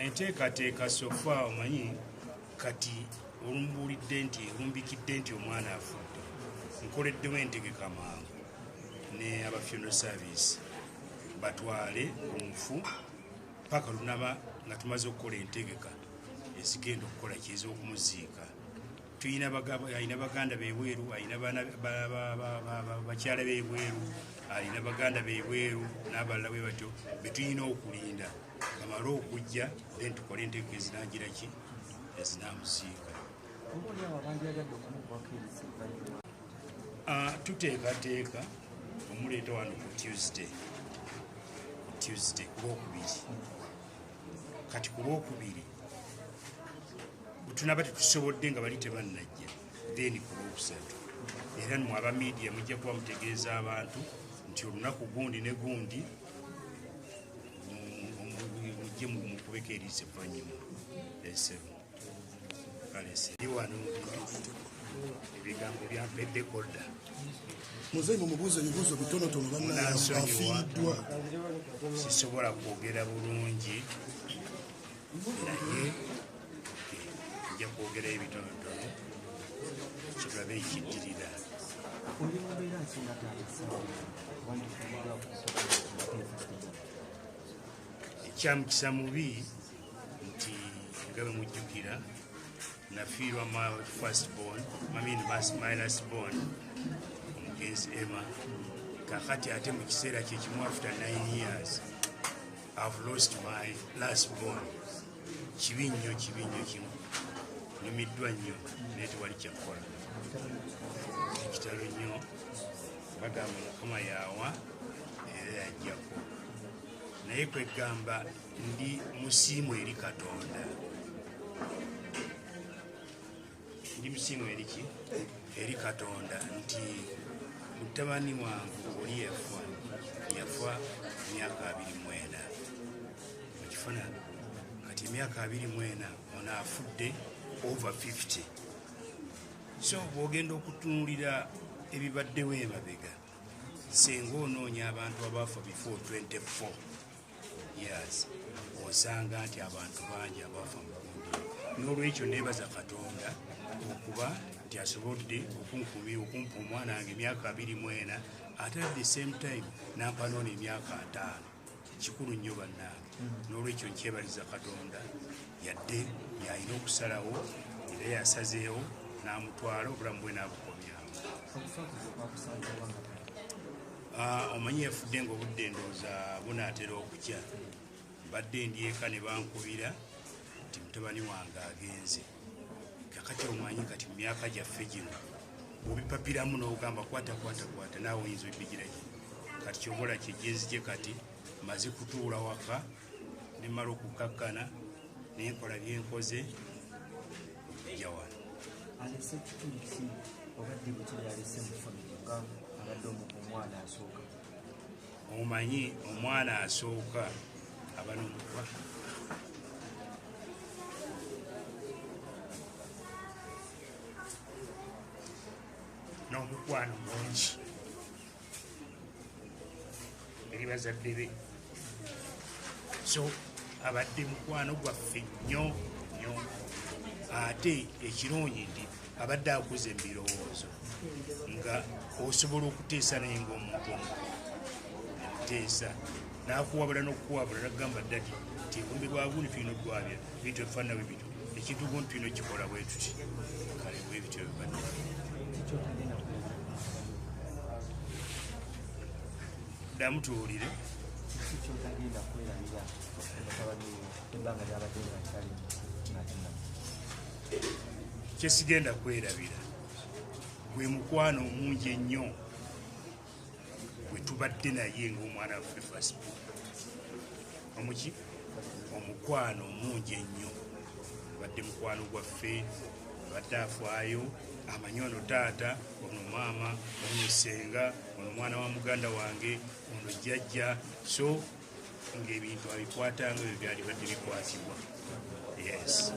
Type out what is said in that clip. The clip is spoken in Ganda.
Enteekateeka sofa omanyi kati olumbikidde nti omwana afudde nkoleddewo entegeka mangu ne aba funeral service batwale omufu paka lunaba nga tumaze okukola entegeka ezigenda okukola kyeza okumuziika. Tuyina alina baganda bebweru, alina bakyala bebweru, alina baganda bebweru n'abalala bwe batyo betuyina okulinda bamale okujja then tukole entegeka ezinagira ki ezinamuziika. Tuteekateeka omuleeta wano ku Tuesday ku Lwokubiri. Kati ku Lwokubiri tunaba tetusobodde nga bali tebannajja then ku Lwokusatu era mmwe aba media mujja kuba mutegeeza abantu nti olunaku gundi ne gundi mujje mukubeko eriisa evvannyuma esebo kaleseri wano ebigambo byampedde kodda muzeyi mumubuuza ebibuuzo bitonotono bannaafiiddwa sisobola kwogera bulungi naye nja kwogera ebitonotono kitulabe ekiddirira. Ekyamukisa mubi nti nga bwe mujjukira nafiirwa my last born omugenzi Emma. Kakati ate mu kiseera kye kimu after 9 years I've lost my last born. Kibi nnyo kimu numiddwa nnyo naye tewali kyakukola. Ekitalo nnyo bagamba Mukama yawa era yajjako naye kwegamba ndi musiimu eri Katonda. Ndi musiimu eriki eri Katonda nti mutabani wange oli yafa emyaka 24 mukifuna kati emyaka 24 ono afudde over 50. So bwogenda okutunuulira ebibaddewo emabega singa onoonya abantu abaafa before 24 years osanga nti abantu bangi abaafa mu gundi. N'olwekyo neebaza Katonda okuba nti asobodde okumpa omwana wange emyaka 24 ate at the same time nampanoona emyaka 5. Kikulu nnyo bannange. N'olwekyo nkyebaliza Katonda yadde yalina okusalawo era yasazeewo n'amutwala obulamu bwe n'abukomyawo. Omanyi yafudde ng'obudde ndowooza bunaatera okukya. Mbadde ndi eka ne bankubira nti mutabani wange agenze. Kakati omwanyi kati mu myaka gyaffe gino bw'obipapiramu n'ogamba kwata naawe oyinza obbigira gye. Kati kyobola kyejjenzije kati maze kutuula waka ne mmala okukkakkana nenkola byenkoze ejja wano. Omanyi omwana asooka aba n'omutwa n'omukwano mungi eri bazadde be. So abadde mukwano gwaffe nnyo ate ekirungi nti abadde akuze mu birowoozo nga osobola okuteesa naye ng'omuntu omukulu okuteesa n'akuwabula n'okukuwabula nagamba ddati nti obumbi bwa gundi tulina odwabya bintu ebifaanana bwe bityo ekintu gundi tulina okikola bwe tuti kale bwe bityo bibadde. Ddamu tuwulire. Kyesigenda kwerabira gwe mukwano omungi ennyo gwe tubadde naye ng'omwana waffe Facebook. Omukwano omungi ennyo badde mukwano gwaffe badde afaayo amanyi ono taata ono maama ono ssenga ono mwana wa muganda wange ono jjajja. So ng'ebintu abikwatanga ebyo byali badde bikwatibwa. Yes.